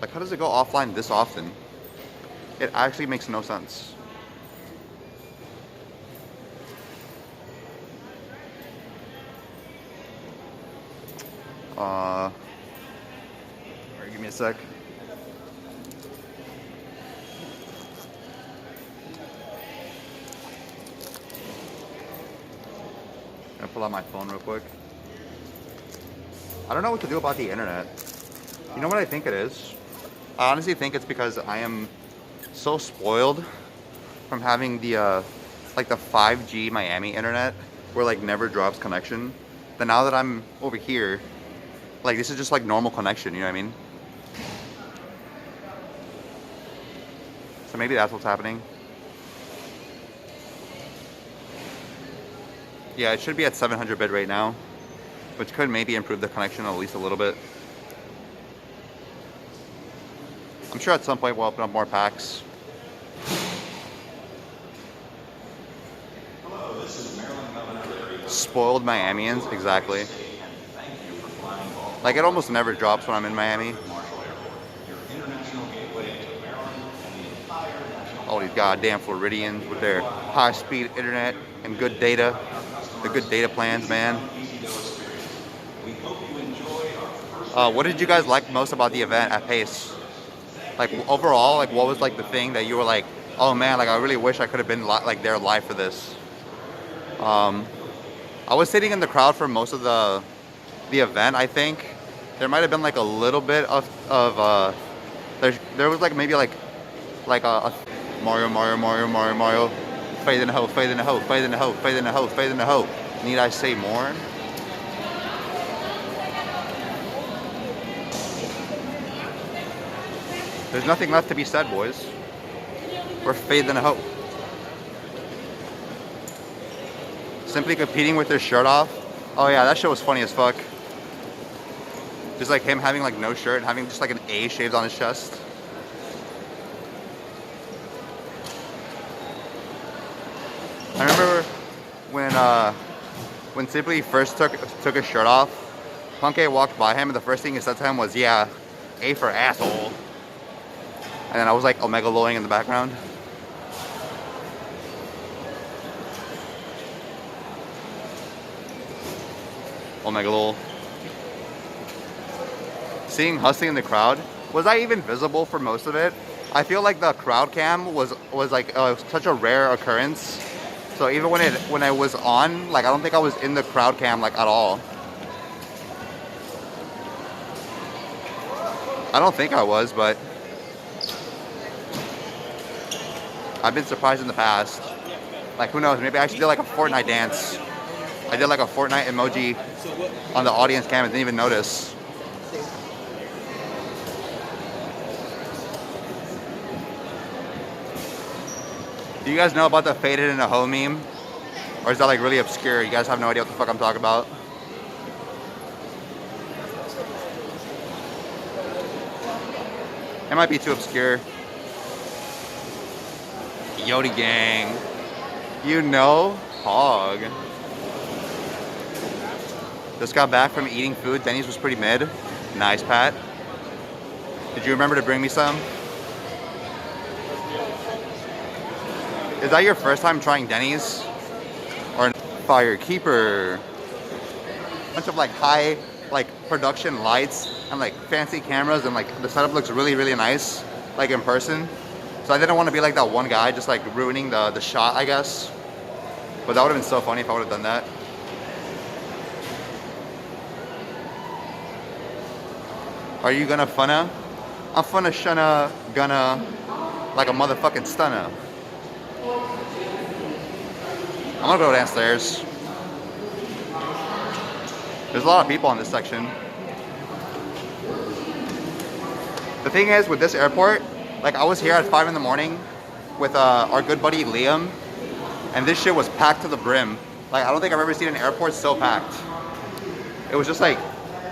Like, how does it go offline this often? It actually makes no sense. Alright, give me a sec. I'm gonna pull out my phone real quick. I don't know what to do about the internet. You know what I think it is? I honestly think it's because I am so spoiled from having the like the 5G Miami internet where like never drops connection. Then now that I'm over here, like this is just like normal connection, you know what I mean? So maybe that's what's happening. Yeah, it should be at 700 bit right now, which could maybe improve the connection at least a little bit. I'm sure at some point we'll open up more packs. Hello, this is Maryland Governor. Spoiled Miamians, exactly. Like it almost never drops when I'm in Miami. All these goddamn Floridians with their high-speed internet and good data. The good data plans, man. What did you guys like most about the event at Pace? Like overall, like what was like the thing that you were like, oh man, like I really wish I could have been like there live for this. I was sitting in the crowd for most of the event. I think there might have been like a little bit of there was like maybe like a Mario, fade in the hoe, fade in the hoe, fade in the hoe, fade in the hoe, fade in the hoe. Need I say more? There's nothing left to be said, boys. We're fading a hoe. Simply competing with his shirt off. Oh yeah, that shit was funny as fuck. Just like him having like no shirt and having just like an A shaved on his chest. I remember when Simply first took his shirt off, Punk A walked by him and the first thing he said to him was, yeah, A for asshole. And then I was like Omega lowing in the background. Omega lol. Seeing husTlie in the crowd, was I even visible for most of it? I feel like the crowd cam was like such a rare occurrence. So even when I was on, like I don't think I was in the crowd cam like at all. I don't think I was, but I've been surprised in the past. Like who knows, maybe I actually did like a Fortnite dance. I did like a Fortnite emoji on the audience cam and didn't even notice. Do you guys know about the faded in a hoe meme? Or is that like really obscure? You guys have no idea what the fuck I'm talking about? It might be too obscure. Yodi gang. You know? Hog. Just got back from eating food. Denny's was pretty mid. Nice, Pat. Did you remember to bring me some? Is that your first time trying Denny's? Or Firekeeper? Bunch of like high like production lights and like fancy cameras and like the setup looks really, really nice, like in person. So I didn't want to be like that one guy just like ruining the shot, I guess. But that would have been so funny if I would have done that. Are you gonna funna? I'm funna shunna gonna like a motherfucking stunner. I'm gonna go downstairs. There's a lot of people in this section. The thing is with this airport, like I was here at 5 in the morning with our good buddy Liam, and this shit was packed to the brim. Like I don't think I've ever seen an airport so packed. It was just like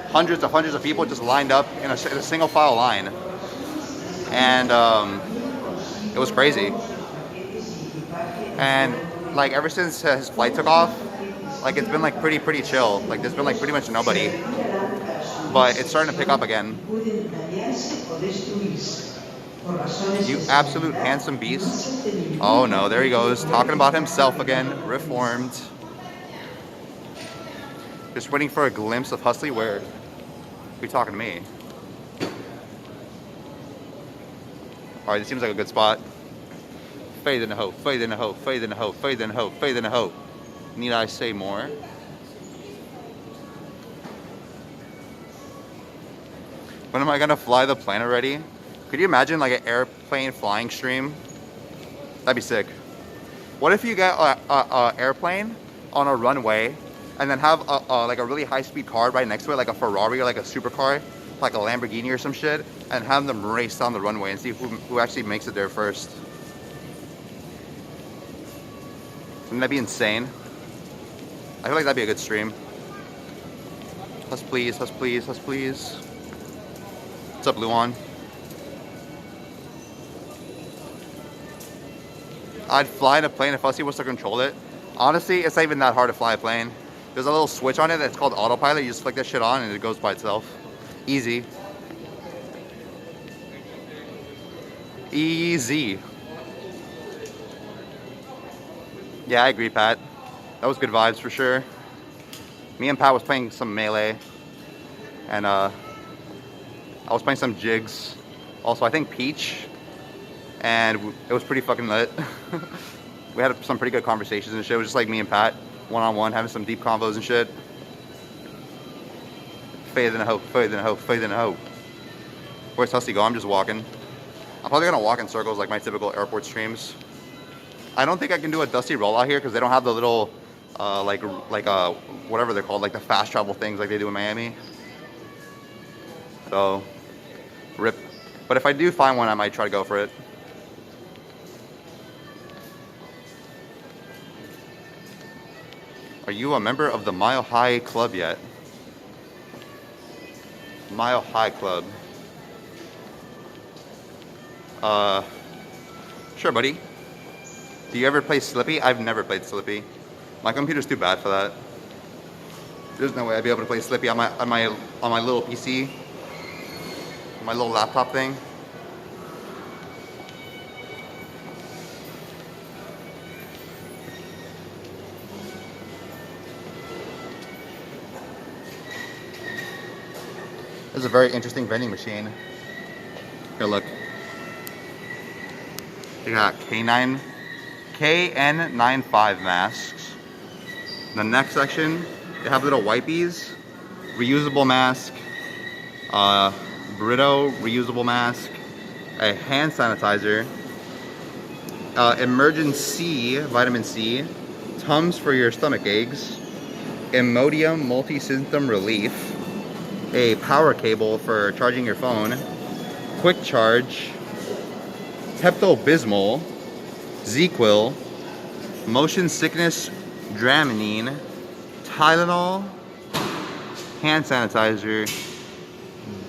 hundreds of people just lined up in a single file line. And it was crazy. And like ever since his flight took off, like it's been like pretty chill. Like there's been like pretty much nobody. but it's starting to pick up again. You absolute handsome beast. Oh no, there he goes, talking about himself again, reformed. Just waiting for a glimpse of husTlie. Where? You're talking to me. Alright, this seems like a good spot. Fade in the hoe, fade in the hoe, fade in the hoe, fade in the hoe, fade in the hoe. Need I say more? When am I gonna fly the plane already? Could you imagine like an airplane flying stream? That'd be sick. What if you get a airplane on a runway and then have like a really high-speed car right next to it, like a Ferrari or like a supercar, like a Lamborghini or some shit, and have them race down the runway and see who actually makes it there first? Wouldn't that be insane? I feel like that'd be a good stream. husTlie, husTlie, husTlie. What's up, Luan? I'd fly in a plane if husTlie was to control it. Honestly, it's not even that hard to fly a plane. There's a little switch on it that's called autopilot. You just flick that shit on and it goes by itself. Easy. Easy. Yeah, I agree, Pat. That was good vibes for sure. Me and Pat was playing some Melee. And I was playing some Jigs. Also, I think Peach. And it was pretty fucking lit. We had some pretty good conversations and shit. It was just like me and Pat, one-on-one, having some deep convos and shit. Fade in the hoe, fade in the hoe, fade in the hoe. Where's husTlie go? I'm just walking. I'm probably gonna walk in circles like my typical airport streams. I don't think I can do a dusty rollout here because they don't have the little, whatever they're called, like the fast travel things like they do in Miami. So, rip. But if I do find one, I might try to go for it. Are you a member of the Mile High Club yet? Mile High Club. Sure, buddy. Do you ever play Slippy? I've never played Slippy. My computer's too bad for that. There's no way I'd be able to play Slippy on my little PC, my little laptop thing. This is a very interesting vending machine. Here, look. They got KN95 masks. The next section, they have little wipies, reusable mask, Brito reusable mask, a hand sanitizer, emergency vitamin C, Tums for your stomach aches, Imodium multi-symptom relief, a power cable for charging your phone, quick charge, Pepto-Bismol, ZzzQuil, motion sickness Dramamine, Tylenol, hand sanitizer,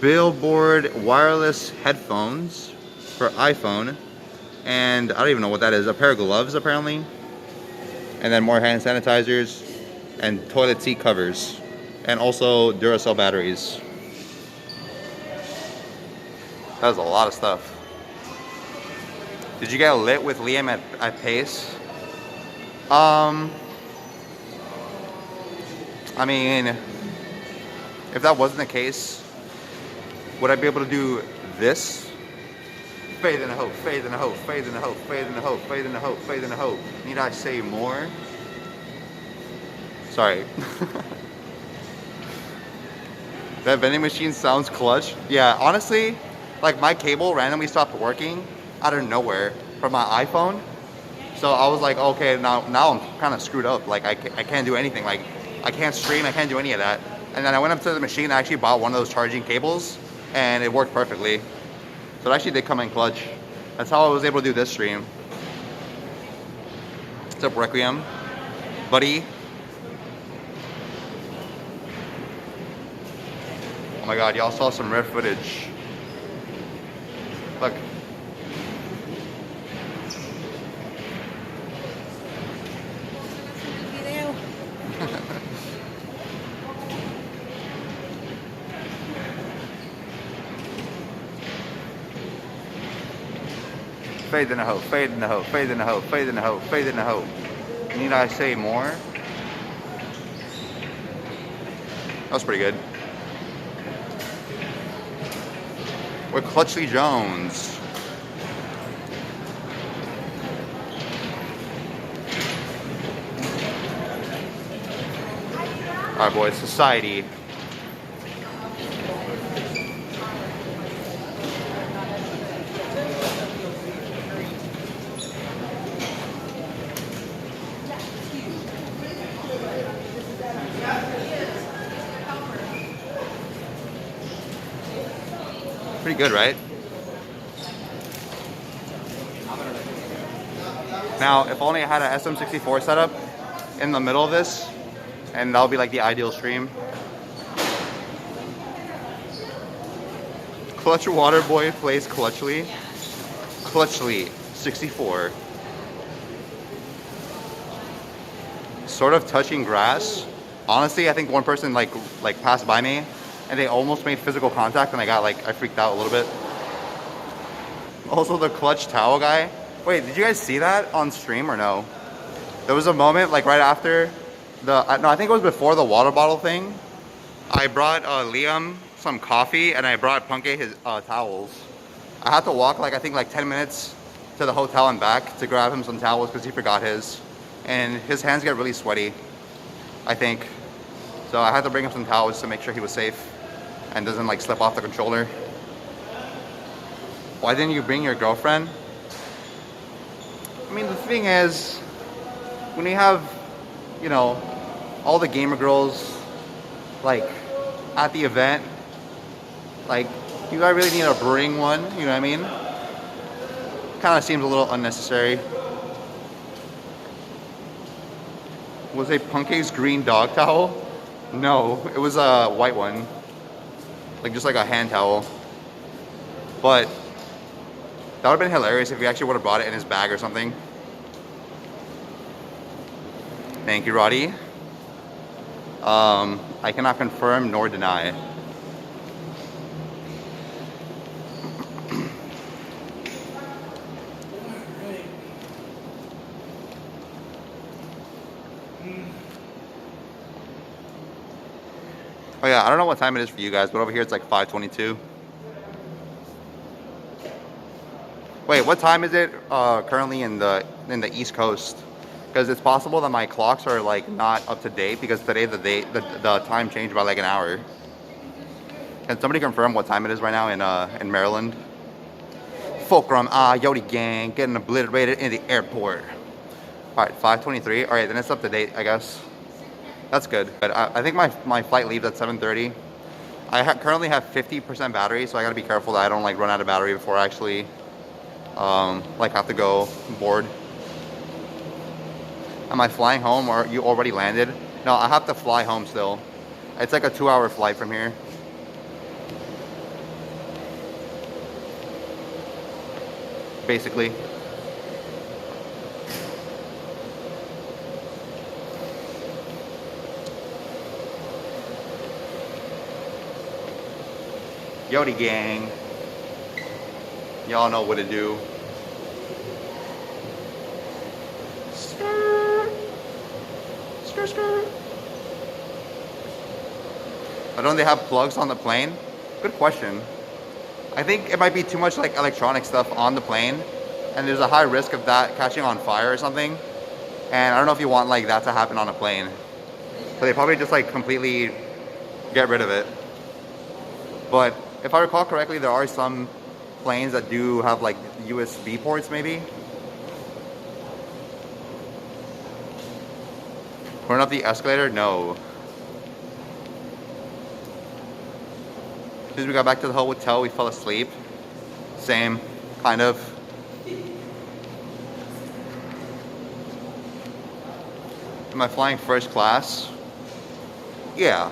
Billboard wireless headphones for iPhone, and I don't even know what that is, a pair of gloves apparently, and then more hand sanitizers and toilet seat covers, and also Duracell batteries. That was a lot of stuff. Did you get lit with Liam at Pace? I mean, if that wasn't the case, would I be able to do this? Fade in a hoe, fade in a hoe, fade in a hoe, fade in a hoe, fade in a hoe, fade in a hoe. Need I say more? Sorry. That vending machine sounds clutch. Yeah, honestly, like my cable randomly stopped working out of nowhere from my iPhone. So I was like, okay, now I'm kind of screwed up. Like I can't do anything. Like I can't stream, I can't do any of that. And then I went up to the machine and I actually bought one of those charging cables and it worked perfectly. So it actually did come in clutch. That's how I was able to do this stream. What's up, Requiem? Buddy? Oh my god, y'all saw some rare footage. Look. Fade in the hoe, fade in the hoe, fade in the hoe, fade in the hoe, fade in the hoe. Need I say more? That was pretty good. With husTlie Jones. Alright boys, society. Pretty good, right? Now, if only I had an SM64 setup in the middle of this, and that'll be like the ideal stream. Clutch Water Boy plays husTlie. husTlie 64. Sort of touching grass. Honestly, I think one person like passed by me and they almost made physical contact and I freaked out a little bit. Also the clutch towel guy. Wait, did you guys see that on stream or no? There was a moment like right after no, I think it was before the water bottle thing. I brought Liam some coffee and I brought Punke his towels. I had to walk like I think like 10 minutes to the hotel and back to grab him some towels because he forgot his. And his hands get really sweaty, I think. So I had to bring him some towels to make sure he was safe and doesn't like slip off the controller. Why didn't you bring your girlfriend? I mean, the thing is, when you have, you know, all the gamer girls like at the event, like you guys really need to bring one, you know what I mean? Kind of seems a little unnecessary. Was a Punke's green dog towel? No, it was a white one. Like just like a hand towel. But that would have been hilarious if he actually would have brought it in his bag or something. Thank you, Roddy. I cannot confirm nor deny. Oh yeah, I don't know what time it is for you guys, but over here it's like 5:22. Wait, what time is it currently in the East Coast? Because it's possible that my clocks are like not up to date because today the time changed by like an hour. Can somebody confirm what time it is right now in Maryland? Fulcrum, Yodi gang getting obliterated in the airport. All right, 5:23. All right, then it's up to date, I guess. That's good. But I think my flight leaves at 7:30. I currently have 50% battery, so I gotta be careful that I don't like run out of battery before I actually like have to go board. Am I flying home or you already landed? No, I have to fly home still. It's like a 2-hour flight from here. Basically. Yodi gang. Y'all know what to do. But don't they have plugs on the plane? Good question. I think it might be too much like electronic stuff on the plane and there's a high risk of that catching on fire or something. And I don't know if you want like that to happen on a plane. So they probably just like completely get rid of it. But if I recall correctly, there are some planes that do have like USB ports maybe. Turn up the escalator? No. As soon as we got back to the hotel, we fell asleep. Same, kind of. Am I flying first class? Yeah.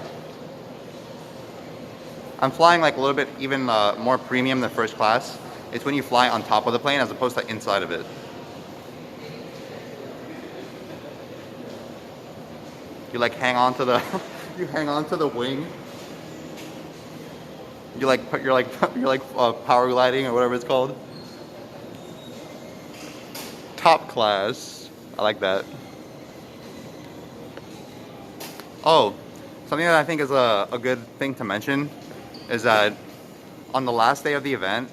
I'm flying like a little bit even more premium than first class. It's when you fly on top of the plane as opposed to inside of it. You like hang on to the you hang on to the wing. You're like power gliding or whatever it's called. Top class. I like that. Oh, something that I think is a good thing to mention is that on the last day of the event,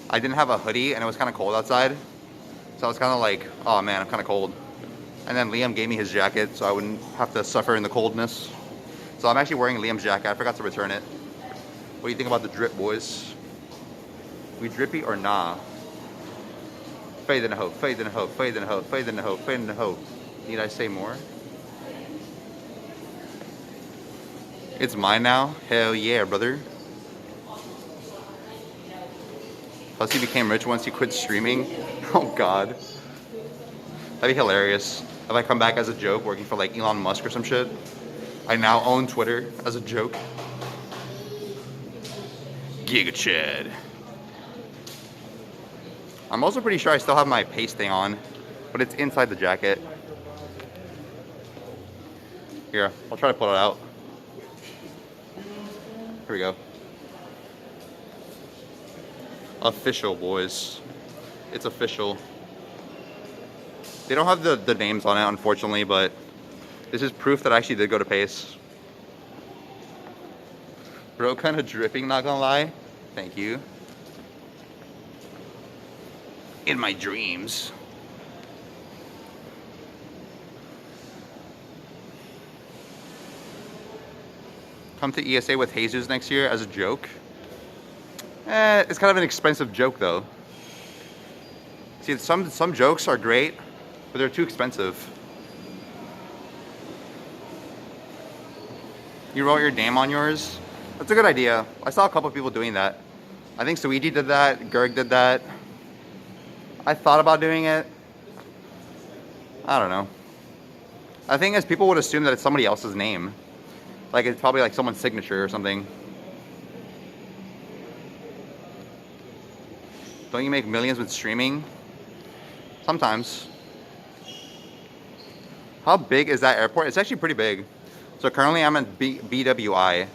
I didn't have a hoodie and it was kind of cold outside. So I was kind of like, oh man, I'm kind of cold. And then Liam gave me his jacket so I wouldn't have to suffer in the coldness. So I'm actually wearing Liam's jacket. I forgot to return it. What do you think about the drip, boys? We drippy or nah? Fade in the hoe, fade in the hoe, fade in the hoe, fade in the hoe, fade in the hoe. Need I say more? It's mine now? Hell yeah, brother. Plus he became rich once he quit streaming. Oh god. That'd be hilarious. If I come back as a joke working for like Elon Musk or some shit. I now own Twitter as a joke. Giga Chad. I'm also pretty sure I still have my paste thing on, but it's inside the jacket. Here, I'll try to pull it out. Here we go. Official, boys. It's official. They don't have the names on it, unfortunately, but this is proof that I actually did go to Pace. Bro, kind of dripping, not gonna lie. Thank you. In my dreams. Come to ESA with Jesus next year as a joke. It's kind of an expensive joke though. See, some jokes are great, but they're too expensive. You wrote your name on yours? That's a good idea. I saw a couple of people doing that. I think Suiji did that, Gerg did that. I thought about doing it. I don't know. The thing is, people would assume that it's somebody else's name. Like, it's probably like someone's signature or something. Don't you make millions with streaming? Sometimes. How big is that airport? It's actually pretty big. So currently I'm at BWI.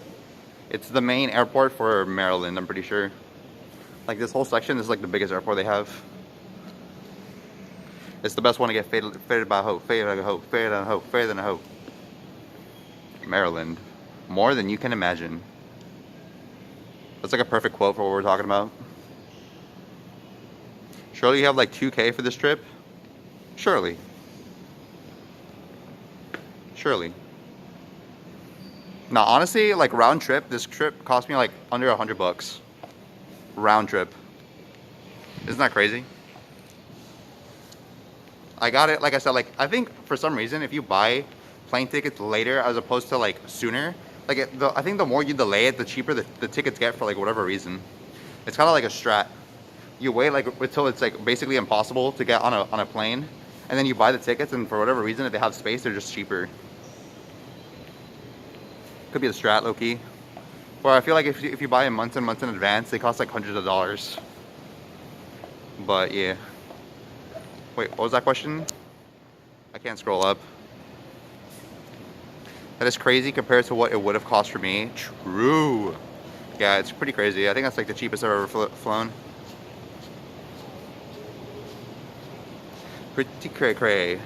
It's the main airport for Maryland, I'm pretty sure. Like this whole section is like the biggest airport they have. It's the best one to get faded by a hoe, faded by a hoe, faded on a hoe, faded on a hoe. Maryland. More than you can imagine. That's like a perfect quote for what we're talking about. Surely you have like 2K for this trip? Surely. Surely. Now honestly, like round trip, this trip cost me like under $100. Round trip. Isn't that crazy? I got it, like I said, like I think for some reason if you buy plane tickets later as opposed to like sooner, like I think the more you delay it, the cheaper the tickets get for like whatever reason. It's kind of like a strat. You wait like until it's like basically impossible to get on a plane, and then you buy the tickets, and for whatever reason, if they have space, they're just cheaper. Could be the strat, low-key. Or I feel like if you buy them months and months in advance, they cost like hundreds of dollars. But yeah. Wait, what was that question? I can't scroll up. That is crazy compared to what it would have cost for me. True. Yeah, it's pretty crazy. I think that's like the cheapest I've ever flown. Pretty cray-cray.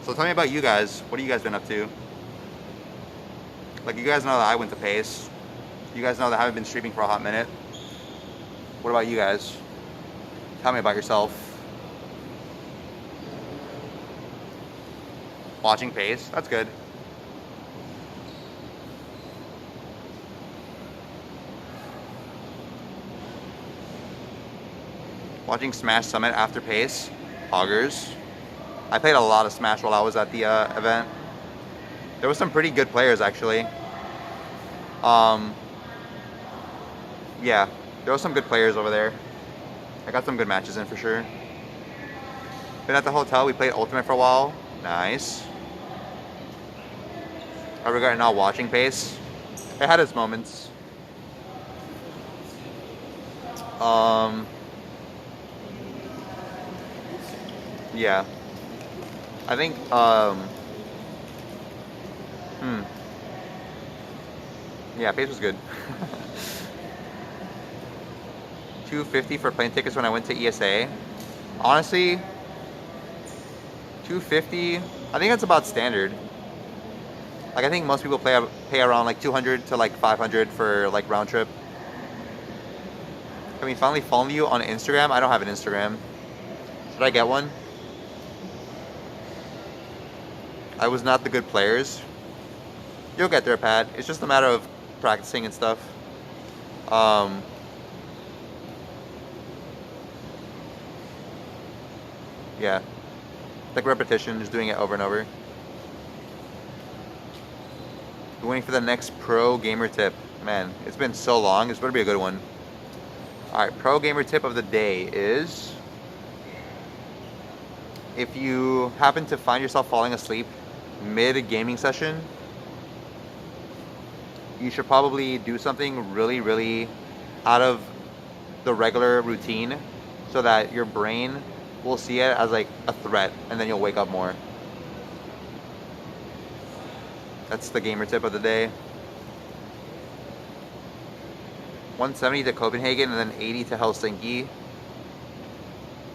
So tell me about you guys. What have you guys been up to? Like, you guys know that I went to Pace. You guys know that I haven't been streaming for a hot minute. What about you guys? Tell me about yourself. Watching Pace? That's good. Watching Smash Summit after Pace. Hoggers. I played a lot of Smash while I was at the event. There were some pretty good players, actually. Yeah, there were some good players over there. I got some good matches in for sure. Been at the hotel, we played Ultimate for a while. Nice. I regret not watching Pace. It had its moments. Yeah. I think, Yeah, pace was good. $250 for plane tickets when I went to ESA. Honestly, $250. I think that's about standard. Like I think most people pay around like 200 to like 500 for like round trip. Can we finally follow you on Instagram? I don't have an Instagram. Should I get one? I was not the good players. You'll get there, Pat. It's just a matter of practicing and stuff. Yeah. Like repetition, just doing it over and over. We're waiting for the next pro gamer tip. Man, it's been so long. It's better be a good one. Alright, pro gamer tip of the day is if you happen to find yourself falling asleep mid-gaming session, you should probably do something really, really out of the regular routine so that your brain will see it as like a threat and then you'll wake up more. That's the gamer tip of the day. 170 to Copenhagen and then 80 to Helsinki.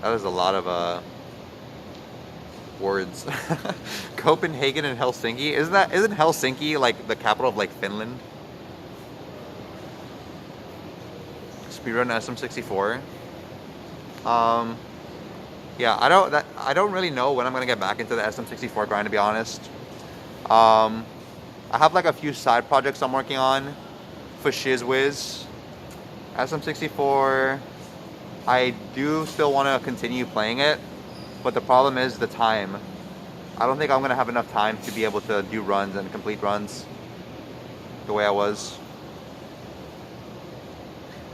That is a lot of words. Copenhagen and Helsinki. Isn't Helsinki like the capital of like Finland? Speedrun SM64. Yeah, I don't really know when I'm gonna get back into the SM64 grind, to be honest. I have like a few side projects I'm working on for ShizWiz. SM64, I do still want to continue playing it, but the problem is the time. I don't think I'm gonna have enough time to be able to do runs and complete runs the way I was.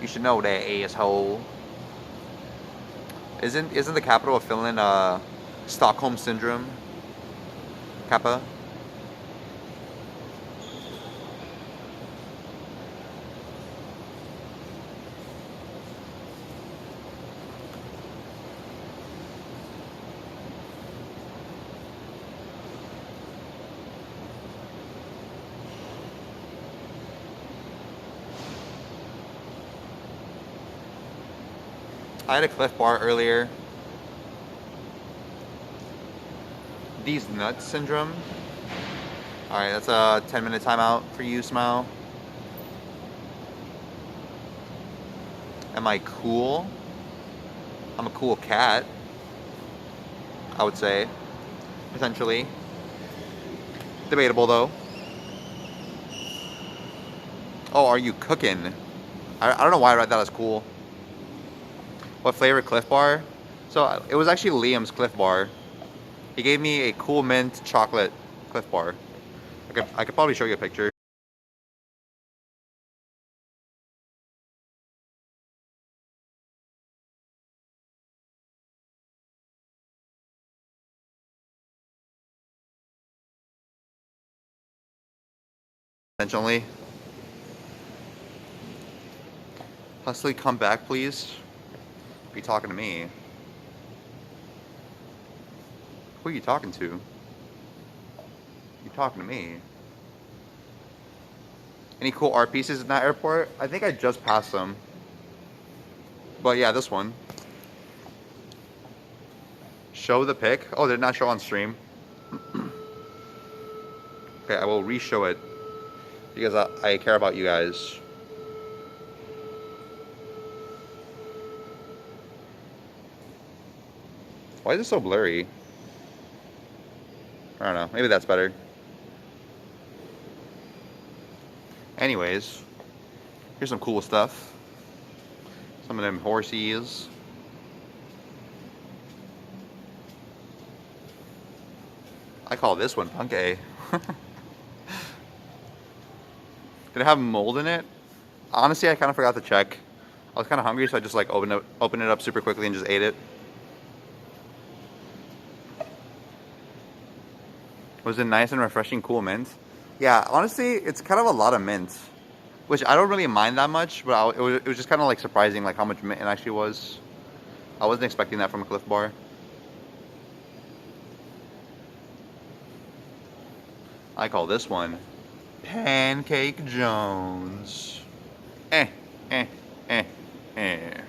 You should know that, asshole. Isn't the capital of Finland Stockholm Syndrome? Kappa? I had a Cliff Bar earlier. These nuts syndrome. Alright, that's a 10-minute timeout for you, Smile. Am I cool? I'm a cool cat, I would say. Potentially. Debatable, though. Oh, are you cooking? I don't know why I read that as cool. What flavor Cliff Bar? So it was actually Liam's Cliff Bar. He gave me a cool mint chocolate Cliff Bar. I could probably show you a picture. Intentionally. husTlie, come back, please. Be talking to me. Who are you talking to? You talking to me? Any cool art pieces in that airport? I think I just passed them. But yeah, this one. Show the pic. Oh, did not show on stream. Okay, I will re-show it because I care about you guys. Why is it so blurry? I don't know. Maybe that's better. Anyways, here's some cool stuff. Some of them horsies. I call this one Punk A. Did it have mold in it? Honestly, I kind of forgot to check. I was kind of hungry, so I just like opened it up super quickly and just ate it. Was it nice and refreshing, cool mint? Yeah, honestly, it's kind of a lot of mint, which I don't really mind that much, but it was just kind of like surprising like how much mint it actually was. I wasn't expecting that from a Cliff Bar. I call this one Pancake Jones. Eh, eh, eh, eh.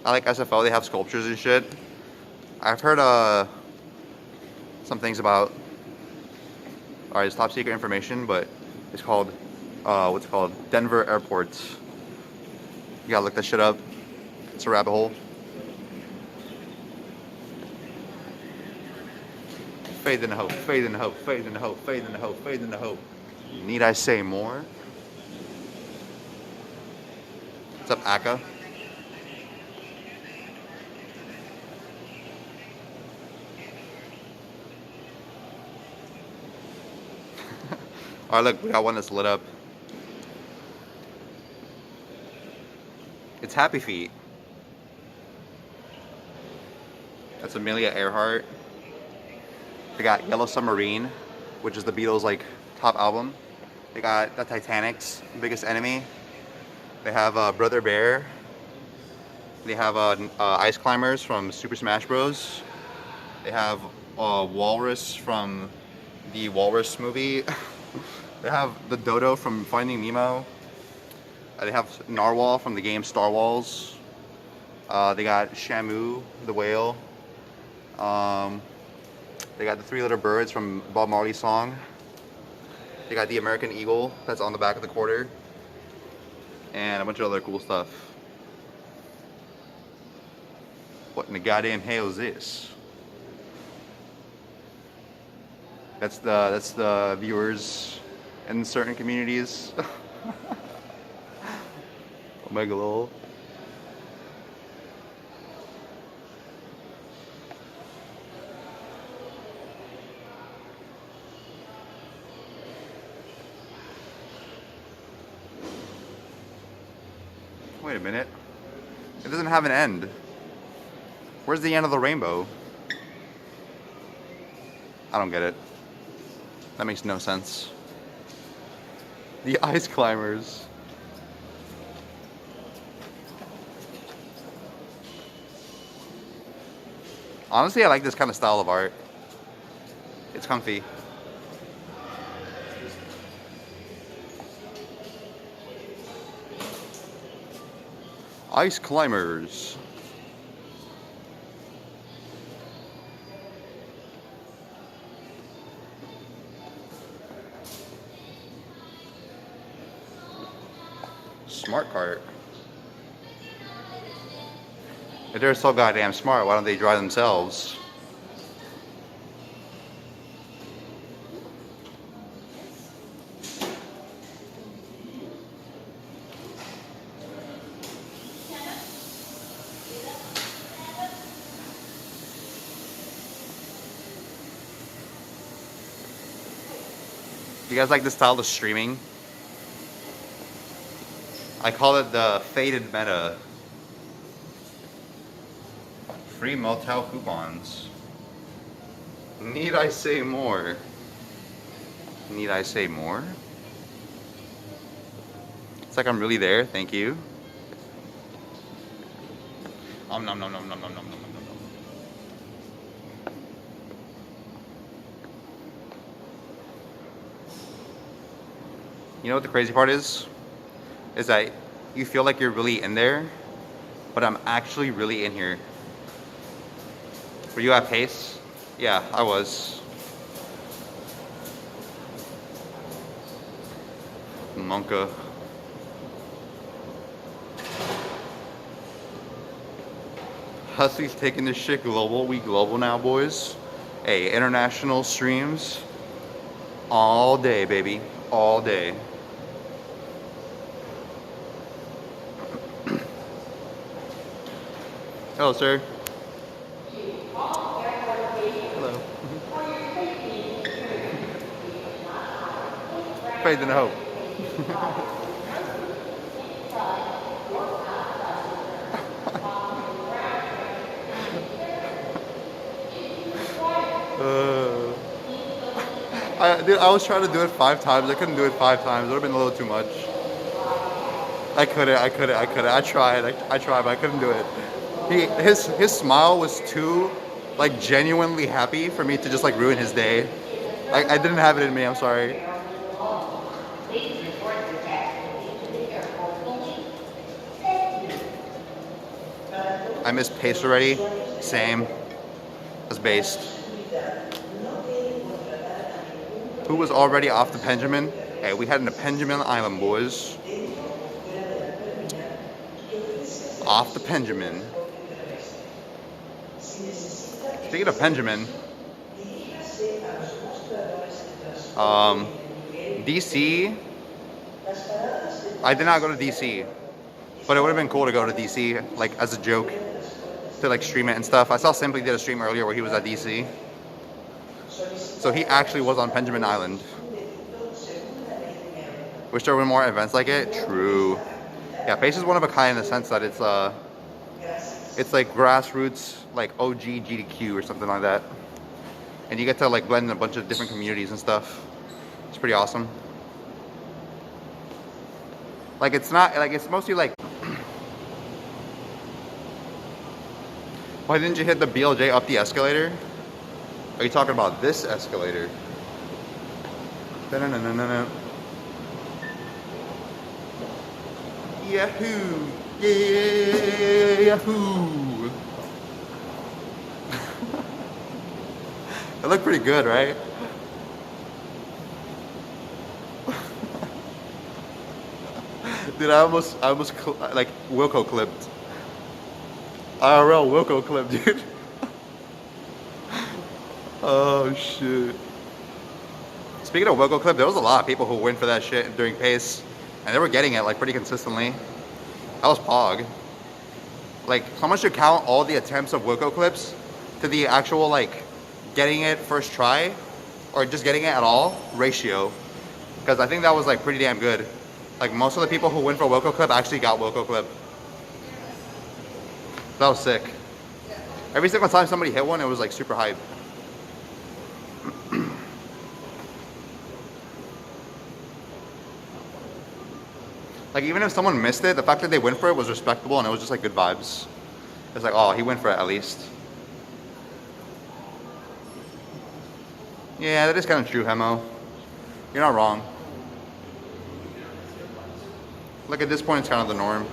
I like SFO, they have sculptures and shit. I've heard some things about, alright, it's top secret information, but it's called, what's it called? Denver Airport. You gotta look that shit up. It's a rabbit hole. Fade in the hope, fade in the hope, fade in the hope, fade in the hope, fade in the hope. Need I say more? What's up, Aka? Alright, look, we got one that's lit up. It's Happy Feet. That's Amelia Earhart. They got Yellow Submarine, which is the Beatles' like top album. They got the Titanic's Biggest Enemy. They have Brother Bear. They have Ice Climbers from Super Smash Bros. They have Walrus from the Walrus movie. They have the Dodo from Finding Nemo. They have Narwhal from the game Star Wars. They got Shamu, the whale. They got the Three Little Birds from Bob Marley's song. They got the American Eagle that's on the back of the quarter. And a bunch of other cool stuff. What in the goddamn hell is this? That's the viewers in certain communities. Omega lol. Wait a minute. It doesn't have an end. Where's the end of the rainbow? I don't get it. That makes no sense. The Ice Climbers. Honestly, I like this kind of style of art. It's comfy. Ice Climbers. Smart cart. If they're so goddamn smart, why don't they drive themselves? You guys like this style of streaming? I call it the faded meta. Free motel coupons. Need I say more? Need I say more? It's like I'm really there, thank you. Nom nom nom nom nom nom nom nom nom. You know what the crazy part is? Is that you feel like you're really in there, but I'm actually really in here. Were you at Pace? Yeah, I was. Monka. husTlie's taking this shit global. We global now, boys. Hey, international streams all day, baby. All day. Hello, sir. Hello. Faith and hope. Dude, I was trying to do it 5 times. I couldn't do it 5 times. It would have been a little too much. I couldn't. I tried, but I couldn't do it. His smile was too, like, genuinely happy for me to just, like, ruin his day. I didn't have it in me, I'm sorry. I missed pace already. Same as based. Who was already off the Benjamin? Hey, we had a Benjamin Island, boys. Off the Benjamin. Speaking of Benjamin, DC. I did not go to DC, but it would have been cool to go to DC, like as a joke, to like stream it and stuff. I saw Simply did a stream earlier where he was at DC, so he actually was on Benjamin Island. Wish there were more events like it. True. Yeah, Pace is one of a kind in the sense that it's like grassroots, like OG GDQ or something like that, and you get to like blend in a bunch of different communities and stuff. It's pretty awesome. Like it's not like it's mostly like. Why didn't you hit the BLJ up the escalator? Are you talking about this escalator? Da-na-na-na-na-na. Yahoo! Yeah, Yahoo! It looked pretty good, right? Dude, I almost like Wilco clipped. IRL Wilco clip, dude. Oh shit. Speaking of Wilco clip, there was a lot of people who went for that shit during Pace, and they were getting it like pretty consistently. That was Pog. Like, someone should count all the attempts of Wilco clips to the actual like getting it first try, or just getting it at all ratio, because I think that was like pretty damn good. Like most of the people who went for Wilco clip actually got Wilco clip. That was sick. Every single time somebody hit one, it was like super hype. Like even if someone missed it, the fact that they went for it was respectable, and it was just like good vibes. It's like, oh, he went for it at least. Yeah, that is kind of true, Hemo. You're not wrong. Like at this point, it's kind of the norm.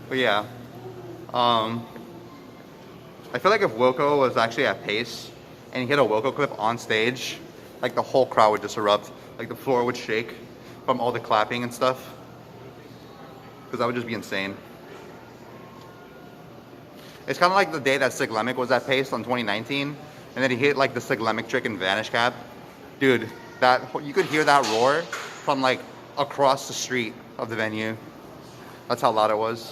But yeah, I feel like if Wilco was actually at Pace and he hit a Wilco clip on stage, like the whole crowd would just erupt. Like the floor would shake from all the clapping and stuff. Because that would just be insane. It's kind of like the day that Siglemic was at Pace on 2019, and then he hit like the Siglemic trick in Vanish Cap. Dude, that you could hear that roar from like across the street of the venue. That's how loud it was.